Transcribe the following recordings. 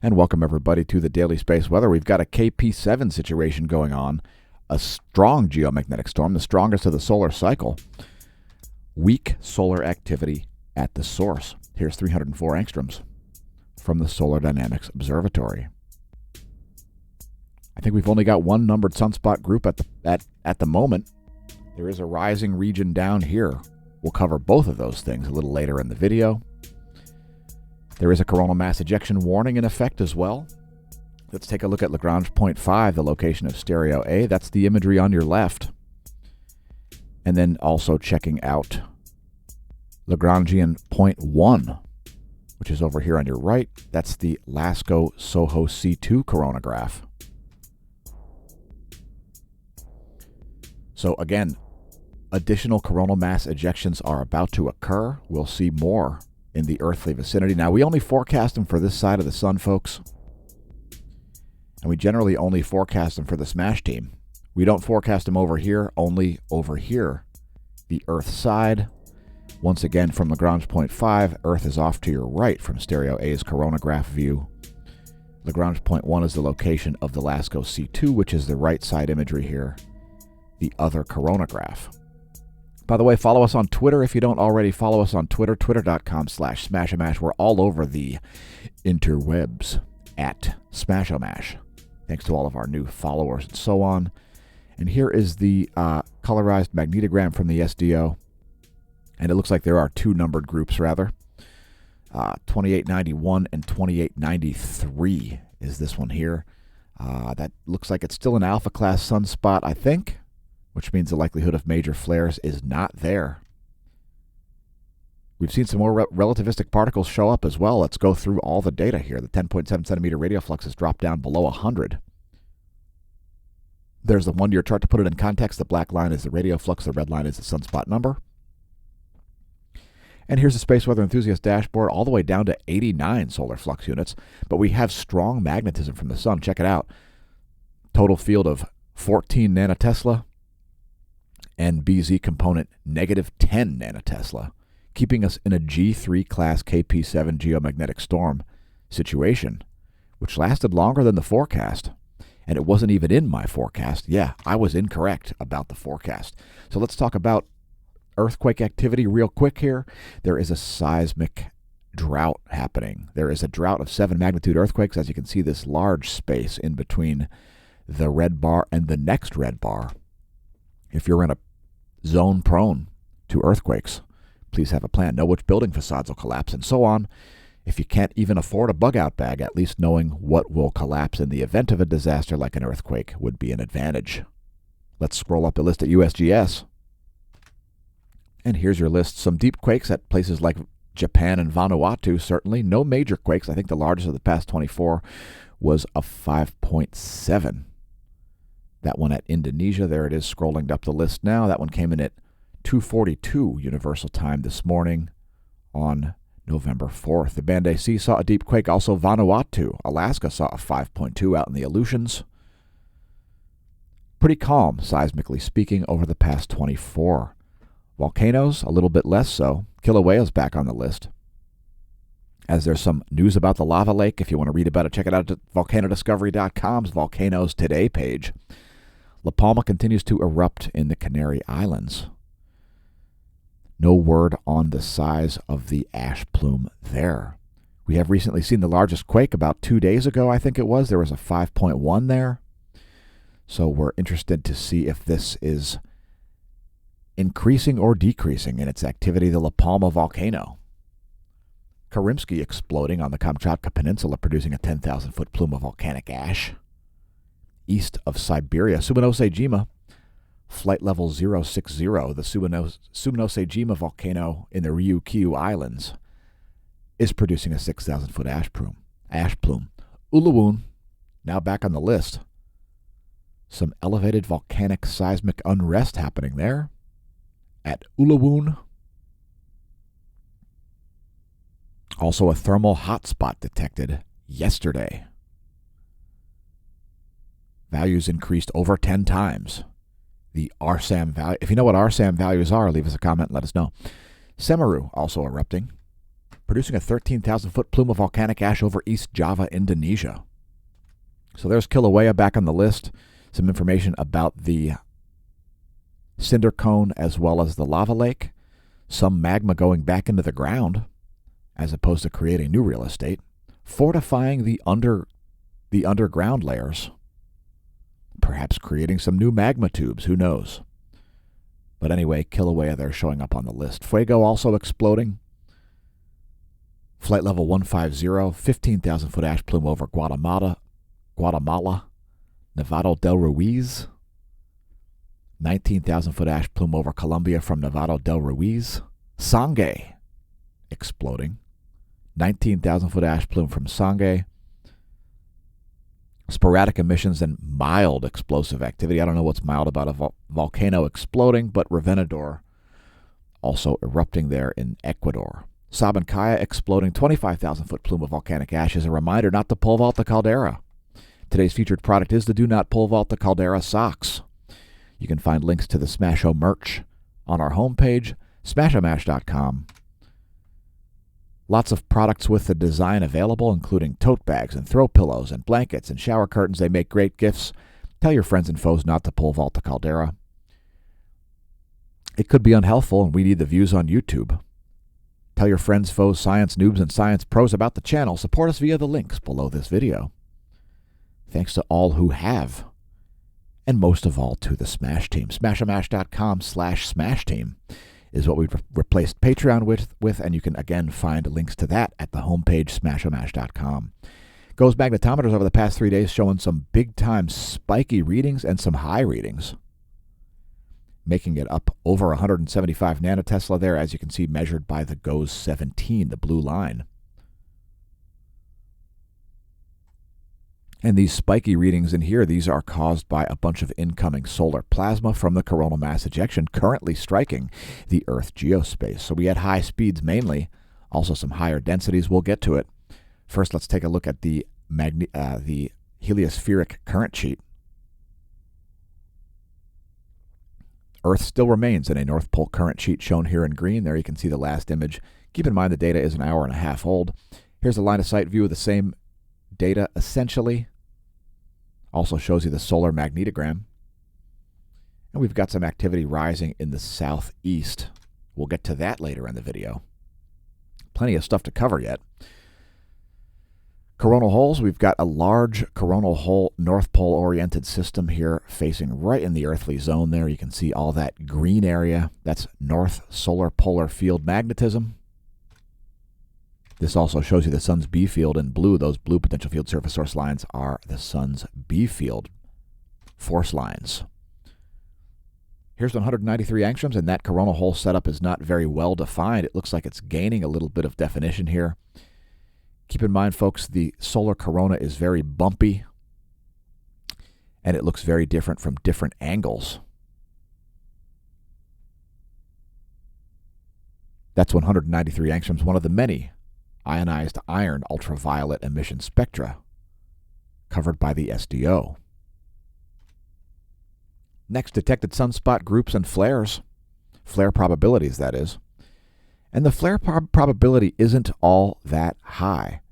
And welcome everybody to the Daily Space Weather. We've got a KP7 situation going on, a strong geomagnetic storm, the strongest of the solar cycle. Weak solar activity at the source. Here's 304 angstroms from the Solar Dynamics Observatory. I think we've only got one numbered sunspot group at the moment. There is a rising region down here. We'll cover both of those things a little later in the video. There is a coronal mass ejection warning in effect as well. Let's take a look at Lagrange point 5, the location of stereo A. That's the imagery on your left. And then also checking out Lagrangian point 1, which is over here on your right. That's the LASCO-SOHO C2 coronagraph. So again, additional coronal mass ejections are about to occur. We'll see more in the earthly vicinity. Now, we only forecast them for this side of the sun, folks. And we generally only forecast them for the SMASH team. We don't forecast them over here, only over here, the Earth side. Once again, from Lagrange point 5, Earth is off to your right from stereo A's coronagraph view. Lagrange point 1 is the location of the LASCO C2, which is the right side imagery here, the other coronagraph. By the way, follow us on Twitter if you don't already follow us on Twitter, twitter.com/smashamash. We're all over the interwebs at smashamash. Thanks to all of our new followers and so on. And here is the colorized magnetogram from the SDO. And it looks like there are two numbered groups, rather. 2891 and 2893 is this one here. That looks like it's still an alpha class sunspot, I think, which means the likelihood of major flares is not there. We've seen some more relativistic particles show up as well. Let's go through all the data here. The 10.7 centimeter radial flux has dropped down below 100. There's the 1-year chart to put it in context. The black line is the radial flux. The red line is the sunspot number. And here's the Space Weather Enthusiast dashboard all the way down to 89 solar flux units. But we have strong magnetism from the sun. Check it out. Total field of 14 nanotesla. And BZ component negative 10 nanotesla, keeping us in a G3 class KP7 geomagnetic storm situation, which lasted longer than the forecast. And it wasn't even in my forecast. Yeah, I was incorrect about the forecast. So let's talk about earthquake activity real quick here. There is a seismic drought happening. There is a drought of 7 magnitude earthquakes. As you can see, this large space in between the red bar and the next red bar. If you're in a zone prone to earthquakes, please have a plan. Know which building facades will collapse and so on. If you can't even afford a bug-out bag, at least knowing what will collapse in the event of a disaster like an earthquake would be an advantage. Let's scroll up the list at USGS. And here's your list. Some deep quakes at places like Japan and Vanuatu, certainly. No major quakes. I think the largest of the past 24 was a 5.7. That one at Indonesia, there it is scrolling up the list now. That one came in at 2:42 Universal Time this morning on November 4th. The Band AC saw a deep quake. Also Vanuatu. Alaska saw a 5.2 out in the Aleutians. Pretty calm, seismically speaking, over the past 24. Volcanoes, a little bit less so. Kilauea's back on the list. As there's some news about the lava lake. If you want to read about it, check it out at volcanodiscovery.com's Volcanoes Today page. La Palma continues to erupt in the Canary Islands. No word on the size of the ash plume there. We have recently seen the largest quake about 2 days ago, I think it was. There was a 5.1 there. So we're interested to see if this is increasing or decreasing in its activity, the La Palma volcano. Karimsky exploding on the Kamchatka Peninsula, producing a 10,000-foot plume of volcanic ash. East of Siberia, Subanosejima, flight level 060, the Subanosejima volcano in the Ryukyu Islands, is producing a 6,000-foot ash plume. Ulawun, now back on the list. Some elevated volcanic seismic unrest happening there at Ulawun. Also a thermal hotspot detected yesterday. Values increased over 10 times. The RSAM value, if you know what RSAM values are, leave us a comment and let us know. Semeru also erupting. producing a 13,000-foot plume of volcanic ash over East Java, Indonesia. So there's Kilauea back on the list. Some information about the cinder cone as well as the lava lake. Some magma going back into the ground as opposed to creating new real estate. Fortifying the underground layers. Perhaps creating some new magma tubes, who knows? But anyway, Kilauea there showing up on the list. Fuego also exploding. Flight level 150, 15,000-foot ash plume over Guatemala, Nevado del Ruiz. 19,000-foot ash plume over Colombia from Nevado del Ruiz. Sangay exploding. 19,000-foot ash plume from Sangay. Sporadic emissions and mild explosive activity. I don't know what's mild about a volcano exploding, but Revenador also erupting there in Ecuador. Sabancaya exploding, 25,000-foot plume of volcanic ash is a reminder not to pole vault the caldera. Today's featured product is the Do Not Pole Vault the Caldera socks. You can find links to the smAsho merch on our homepage, smAshomash.com. Lots of products with the design available, including tote bags and throw pillows and blankets and shower curtains. They make great gifts. Tell your friends and foes not to pole vault the caldera. It could be unhelpful, and we need the views on YouTube. Tell your friends, foes, science noobs, and science pros about the channel. Support us via the links below this video. Thanks to all who have, and most of all to the smAsh team. smAshomash.com/smAsh team is what we've replaced Patreon with, and you can again find links to that at the homepage, smAshomash.com. Goes magnetometers over the past 3 days showing some big-time spiky readings and some high readings, making it up over 175 nanotesla there, as you can see, measured by the GOES 17, the blue line. And these spiky readings in here, these are caused by a bunch of incoming solar plasma from the coronal mass ejection currently striking the Earth geospace. So we had high speeds mainly, also some higher densities. We'll get to it. First, let's take a look at the heliospheric current sheet. Earth still remains in a North Pole current sheet shown here in green. There you can see the last image. Keep in mind the data is an hour and a half old. Here's a line of sight view of the same data essentially. Also shows you the solar magnetogram. And we've got some activity rising in the southeast. We'll get to that later in the video. Plenty of stuff to cover yet. Coronal holes, we've got a large coronal hole North Pole oriented system here facing right in the earthly zone there. You can see all that green area. That's North Solar Polar Field magnetism. This also shows you the sun's B field in blue. Those blue potential field surface source lines are the sun's B field force lines. Here's 193 angstroms, and that coronal hole setup is not very well defined. It looks like it's gaining a little bit of definition here. Keep in mind, folks, the solar corona is very bumpy, and it looks very different from different angles. That's 193 angstroms, one of the many ionized iron ultraviolet emission spectra covered by the SDO. Next, detected sunspot groups and flares. Flare probabilities, that is. And the flare probability isn't all that high.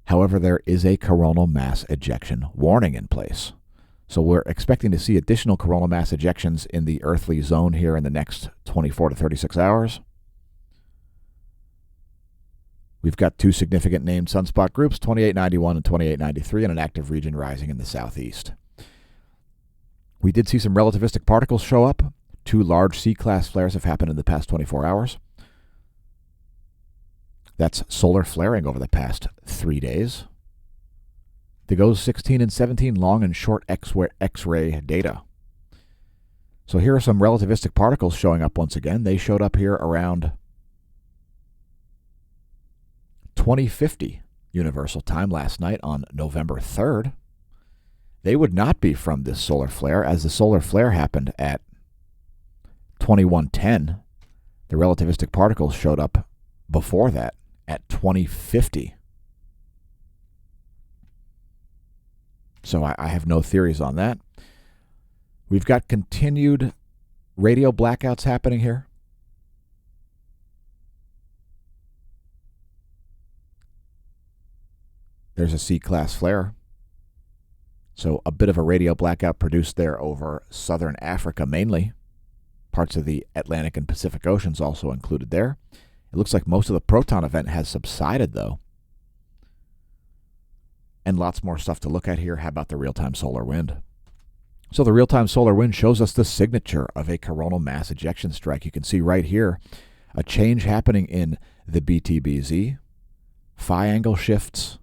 However, there is a coronal mass ejection warning in place. So we're expecting to see additional coronal mass ejections in the earthly zone here in the next 24 to 36 hours. We've got two significant named sunspot groups, 2891 and 2893, and an active region rising in the southeast. We did see some relativistic particles show up. Two large C-class flares have happened in the past 24 hours. That's solar flaring over the past 3 days. The GOES 16 and 17 long and short X-ray data. So here are some relativistic particles showing up once again. They showed up here around 2050 Universal Time last night on November 3rd. They would not be from this solar flare, as the solar flare happened at 2110. The relativistic particles showed up before that at 2050. So I have no theories on that. We've got continued radio blackouts happening here. There's a C-class flare. So a bit of a radio blackout produced there over southern Africa mainly. Parts of the Atlantic and Pacific Oceans also included there. It looks like most of the proton event has subsided, though. And lots more stuff to look at here. How about the real-time solar wind? So the real-time solar wind shows us the signature of a coronal mass ejection strike. You can see right here a change happening in the BTBZ, phi angle shifts,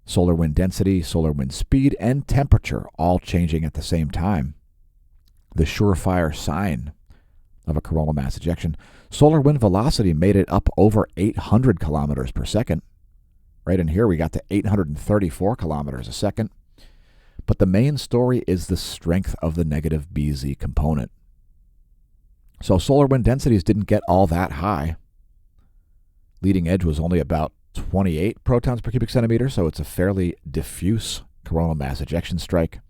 solar wind density, solar wind speed, and temperature all changing at the same time. The surefire sign of a coronal mass ejection. Solar wind velocity made it up over 800 kilometers per second. Right in here we got to 834 kilometers a second. But the main story is the strength of the negative BZ component. So solar wind densities didn't get all that high. Leading edge was only about 28 protons per cubic centimeter, so it's a fairly diffuse coronal mass ejection strike.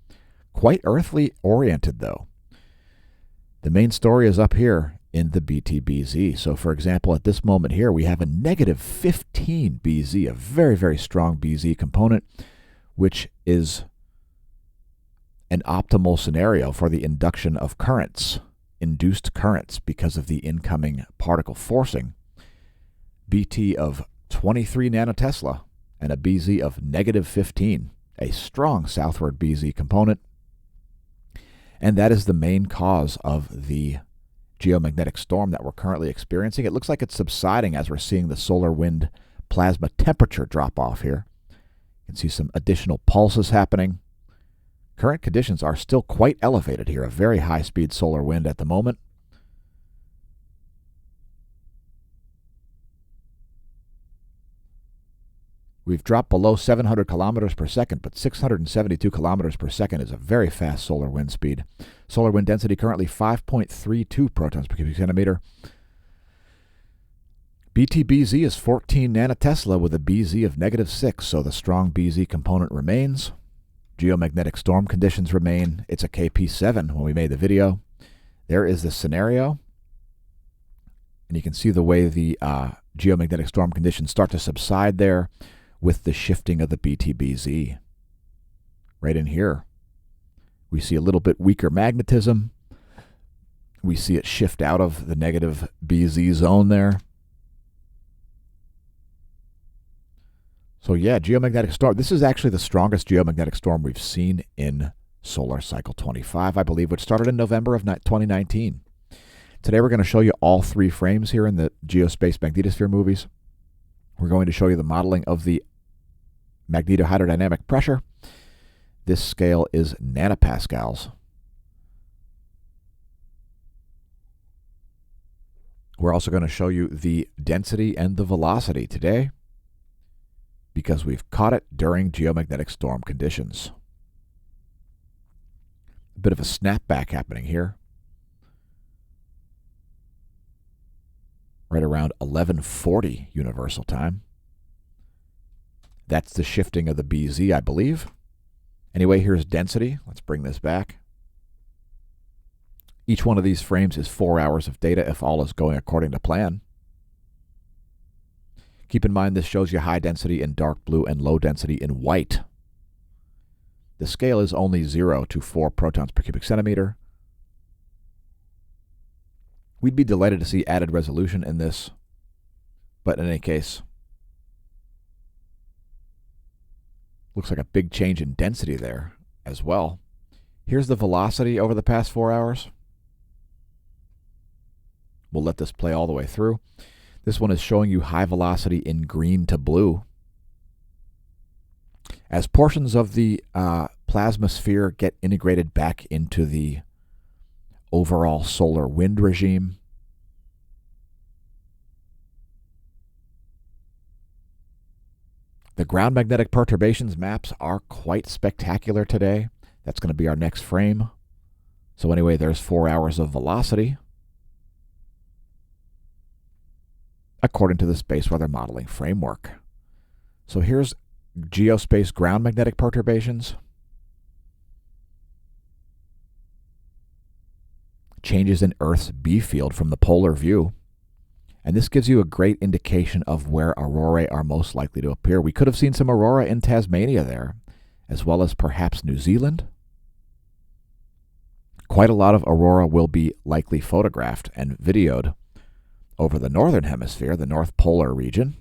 Quite earthly oriented, though. The main story is up here in the BTBZ. So, for example, at this moment here, we have a negative 15 BZ, a very, very strong BZ component, which is an optimal scenario for the induction of currents, induced currents, because of the incoming particle forcing. BT of 23 nanotesla and a BZ of negative 15, a strong southward BZ component. And that is the main cause of the geomagnetic storm that we're currently experiencing. It looks like it's subsiding as we're seeing the solar wind plasma temperature drop off here. You can see some additional pulses happening. Current conditions are still quite elevated here, a very high-speed solar wind at the moment. We've dropped below 700 kilometers per second, but 672 kilometers per second is a very fast solar wind speed. Solar wind density currently 5.32 protons per cubic centimeter. BTBZ is 14 nanotesla with a BZ of negative 6, so the strong BZ component remains. Geomagnetic storm conditions remain. It's a KP7 when we made the video. There is the scenario. And you can see the way the geomagnetic storm conditions start to subside there with the shifting of the BTBZ. Right in here, we see a little bit weaker magnetism. We see it shift out of the negative BZ zone there. So yeah, geomagnetic storm. This is actually the strongest geomagnetic storm we've seen in solar cycle 25, I believe, which started in November of 2019. Today we're going to show you all three frames here in the Geospace Magnetosphere movies. We're going to show you the modeling of the magnetohydrodynamic pressure. This scale is nanopascals. We're also going to show you the density and the velocity today, because we've caught it during geomagnetic storm conditions. A bit of a snapback happening here. Right around 1140 universal time. That's the shifting of the BZ, I believe. Anyway, here's density. Let's bring this back. Each one of these frames is 4 hours of data if all is going according to plan. Keep in mind this shows you high density in dark blue and low density in white. The scale is only 0 to 4 protons per cubic centimeter. We'd be delighted to see added resolution in this, but in any case, looks like a big change in density there as well. Here's the velocity over the past 4 hours. We'll let this play all the way through. This one is showing you high velocity in green to blue. As portions of the plasma sphere get integrated back into the overall solar wind regime, the ground magnetic perturbations maps are quite spectacular today. That's going to be our next frame. So anyway, there's 4 hours of velocity according to the space weather modeling framework. So here's geospace ground magnetic perturbations. Changes in Earth's B field from the polar view. And this gives you a great indication of where aurorae are most likely to appear. We could have seen some aurora in Tasmania there, as well as perhaps New Zealand. Quite a lot of aurora will be likely photographed and videoed over the northern hemisphere, the North Polar region.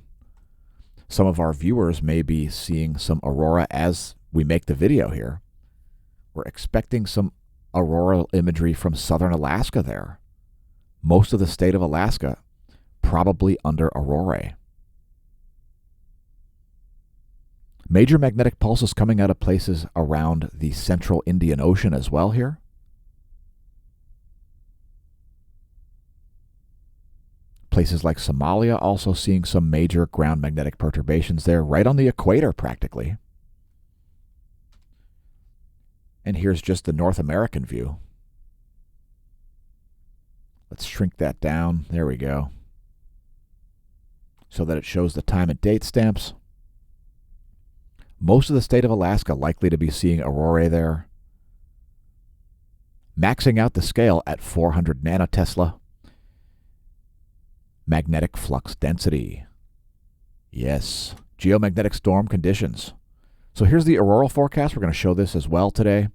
Some of our viewers may be seeing some aurora as we make the video here. We're expecting some auroral imagery from southern Alaska there. Most of the state of Alaska probably under aurorae. Major magnetic pulses coming out of places around the central Indian Ocean as well here. Places like Somalia also seeing some major ground magnetic perturbations there, right on the equator practically. And here's just the North American view. Let's shrink that down. There we go. So that it shows the time and date stamps. Most of the state of Alaska likely to be seeing aurorae there. Maxing out the scale at 400 nanotesla. Magnetic flux density. Yes, geomagnetic storm conditions. So here's the auroral forecast. We're going to show this as well today.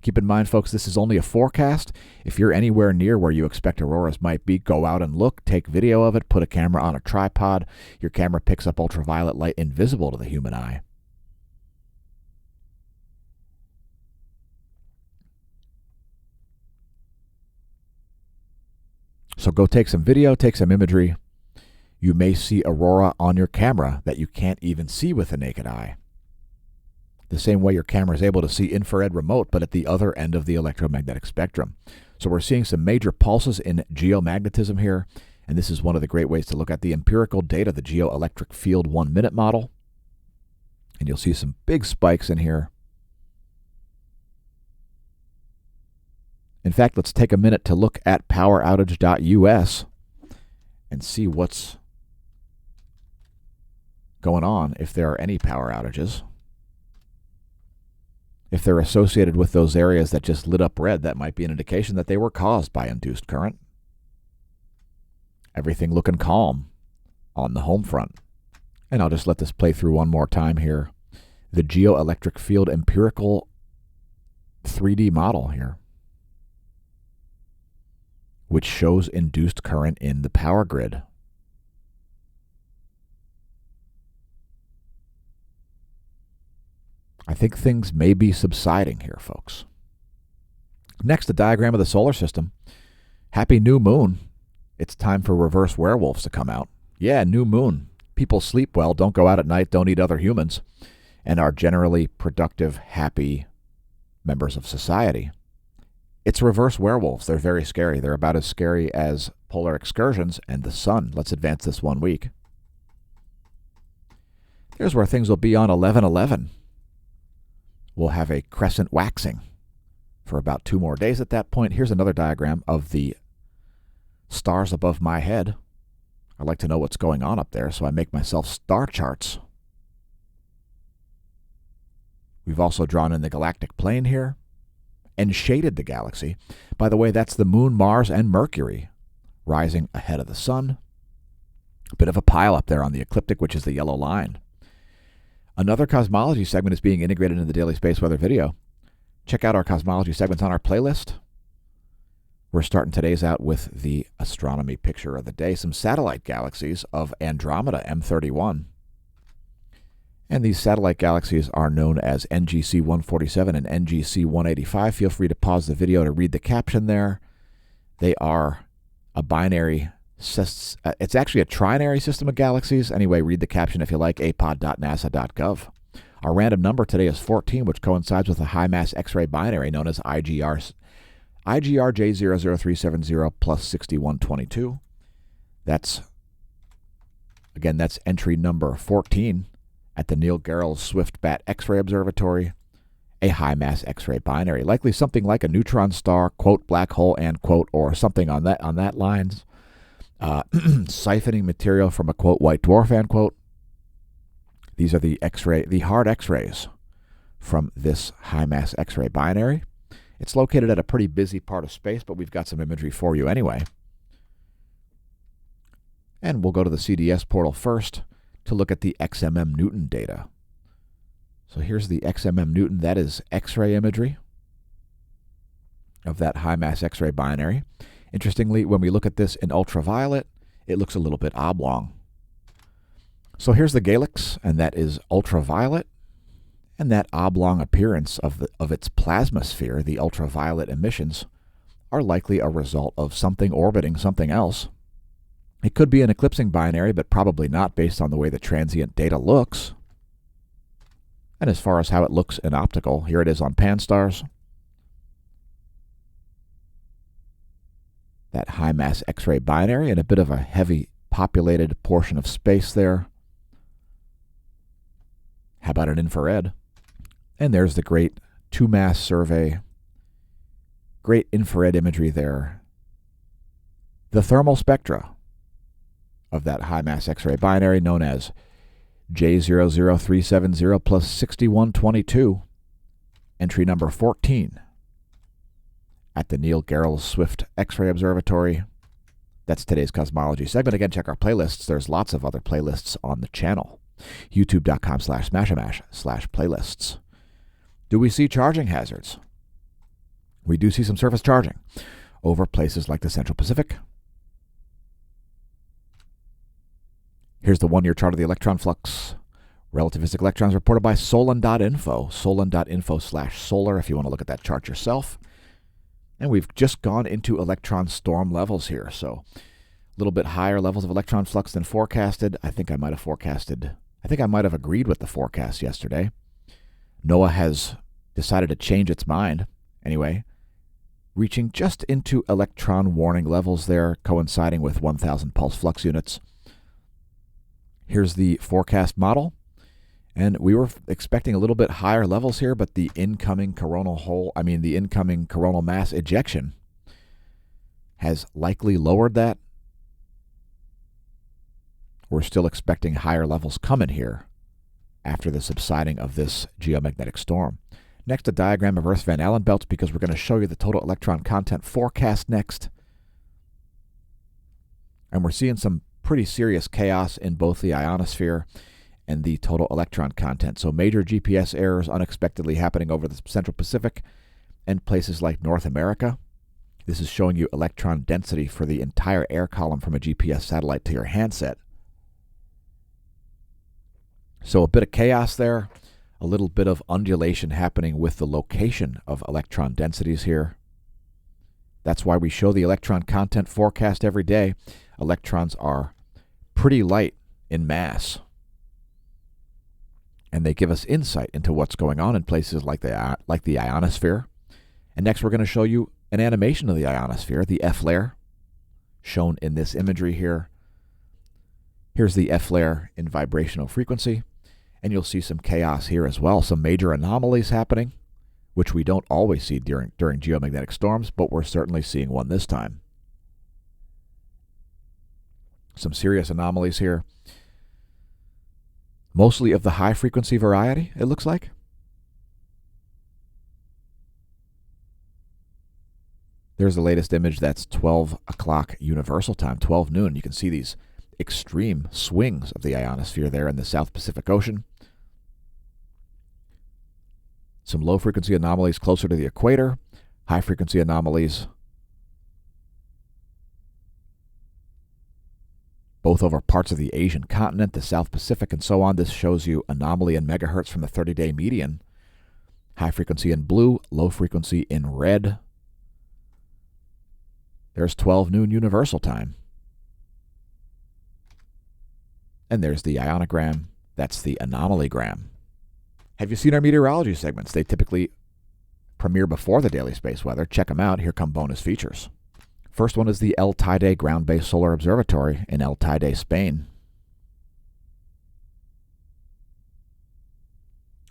Keep in mind, folks, this is only a forecast. If you're anywhere near where you expect auroras might be, go out and look, take video of it, put a camera on a tripod. Your camera picks up ultraviolet light invisible to the human eye. So go take some video, take some imagery. You may see aurora on your camera that you can't even see with the naked eye. The same way your camera is able to see infrared remote, but at the other end of the electromagnetic spectrum. So we're seeing some major pulses in geomagnetism here, and this is one of the great ways to look at the empirical data, the geoelectric field 1-minute model. And you'll see some big spikes in here. In fact, let's take a minute to look at poweroutage.us and see what's going on, if there are any power outages. If they're associated with those areas that just lit up red, that might be an indication that they were caused by induced current. Everything looking calm on the home front. And I'll just let this play through one more time here. The geoelectric field empirical 3D model here, which shows induced current in the power grid. I think things may be subsiding here, folks. Next, a diagram of the solar system. Happy new moon. It's time for reverse werewolves to come out. Yeah, new moon. People sleep well, don't go out at night, don't eat other humans, and are generally productive, happy members of society. It's reverse werewolves. They're very scary. They're about as scary as polar excursions and the sun. Let's advance this 1 week. Here's where things will be on 11/11. We'll have a crescent waxing for about 2 more days at that point. Here's another diagram of the stars above my head. I like to know what's going on up there, so I make myself star charts. We've also drawn in the galactic plane here and shaded the galaxy. By the way, that's the Moon, Mars, and Mercury rising ahead of the sun. A bit of a pile up there on the ecliptic, which is the yellow line. Another cosmology segment is being integrated into the Daily Space Weather video. Check out our cosmology segments on our playlist. We're starting today's out with the astronomy picture of the day, some satellite galaxies of Andromeda M31. And these satellite galaxies are known as NGC 147 and NGC 185. Feel free to pause the video to read the caption there. They are a binary it's actually a trinary system of galaxies. Anyway, read the caption if you like, apod.nasa.gov. Our random number today is 14, which coincides with a high-mass X-ray binary known as IGR-J00370 plus 6122. That's entry number 14 at the Neil Gehrels Swift-Bat X-ray Observatory, a high-mass X-ray binary, likely something like a neutron star, quote, black hole, and quote, or something on that lines. Siphoning material from a, quote, white dwarf, end quote. These are the hard X-rays from this high-mass X-ray binary. It's located at a pretty busy part of space, but we've got some imagery for you anyway. And we'll go to the CDS portal first to look at the XMM Newton data. So here's the XMM Newton. That is X-ray imagery of that high mass X-ray binary. Interestingly, when we look at this in ultraviolet, it looks a little bit oblong. So here's the Galix, and that is ultraviolet. And that oblong appearance of its plasma sphere, the ultraviolet emissions, are likely a result of something orbiting something else. It could be an eclipsing binary, but probably not based on the way the transient data looks. And as far as how it looks in optical, here it is on Pan-STARRS. That high mass X-ray binary and a bit of a heavy populated portion of space there. How about an infrared? And there's the great 2-mass survey. Great infrared imagery there. The thermal spectra of that high mass X-ray binary known as J00370 plus 6122, entry number 14 at the Neil Gehrels Swift X-ray Observatory. That's today's cosmology segment. Again, check our playlists. There's lots of other playlists on the channel. youtube.com/smashamash/playlists. Do we see charging hazards? We do see some surface charging over places like the Central Pacific. Here's the one-year chart of the electron flux. Relativistic electrons reported by Solon.info, solon.info/solar if you want to look at that chart yourself. And we've just gone into electron storm levels here, so a little bit higher levels of electron flux than forecasted. I think I might have agreed with the forecast yesterday. NOAA has decided to change its mind. Anyway, reaching just into electron warning levels there, coinciding with 1,000 pulse flux units. Here's the forecast model. And we were expecting a little bit higher levels here, but the incoming coronal mass ejection has likely lowered that. We're still expecting higher levels coming here after the subsiding of this geomagnetic storm. Next, a diagram of Earth's Van Allen belts, because we're going to show you the total electron content forecast next. And we're seeing some pretty serious chaos in both the ionosphere and the total electron content. So major GPS errors unexpectedly happening over the Central Pacific and places like North America. This is showing you electron density for the entire air column from a GPS satellite to your handset. So a bit of chaos there, a little bit of undulation happening with the location of electron densities here. That's why we show the electron content forecast every day. Electrons are pretty light in mass, and they give us insight into what's going on in places like the ionosphere. And next we're going to show you an animation of the ionosphere, the F-flare, shown in this imagery here. Here's the F-flare in vibrational frequency, and you'll see some chaos here as well, some major anomalies happening, which we don't always see during geomagnetic storms, but we're certainly seeing one this time. Some serious anomalies here. Mostly of the high-frequency variety, it looks like. There's the latest image. That's 12 o'clock Universal Time, 12 noon. You can see these extreme swings of the ionosphere there in the South Pacific Ocean. Some low-frequency anomalies closer to the equator. High-frequency anomalies both over parts of the Asian continent, the South Pacific, and so on. This shows you anomaly in megahertz from the 30-day median. High frequency in blue, low frequency in red. There's 12 noon Universal Time. And there's the ionogram. That's the anomalygram. Have you seen our meteorology segments? They typically premiere before the daily space weather. Check them out. Here come bonus features. First one is the El Teide ground-based solar observatory in El Teide, Spain.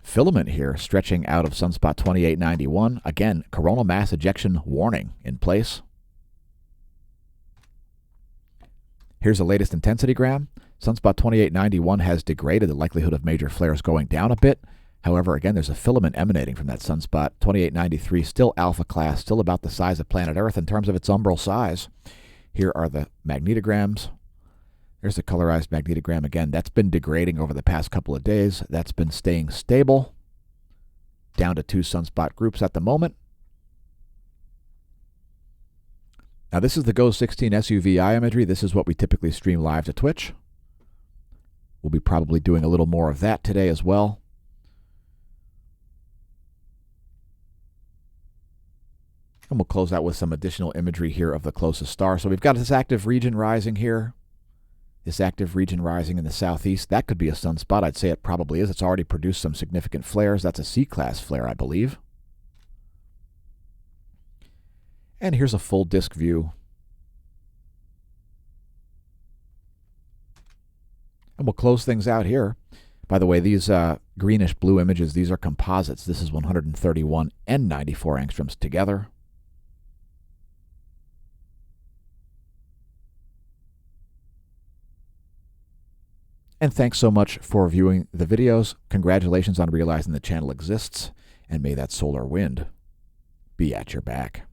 Filament here stretching out of sunspot 2891. Again, coronal mass ejection warning in place. Here's the latest intensity gram. Sunspot 2891 has degraded, the likelihood of major flares going down a bit. However, again, there's a filament emanating from that sunspot. 2893, still alpha class, still about the size of planet Earth in terms of its umbral size. Here are the magnetograms. There's the colorized magnetogram again. That's been degrading over the past couple of days. That's been staying stable. Down to 2 sunspot groups at the moment. Now this is the GO 16 SUVI imagery. This is what we typically stream live to Twitch. We'll be probably doing a little more of that today as well. And we'll close out with some additional imagery here of the closest star. So we've got this active region rising here. This active region rising in the southeast. That could be a sunspot. I'd say it probably is. It's already produced some significant flares. That's a C-class flare, I believe. And here's a full disk view. And we'll close things out here. By the way, these greenish blue images, these are composites. This is 131 and 94 angstroms together. And thanks so much for viewing the videos. Congratulations on realizing the channel exists, and may that solar wind be at your back.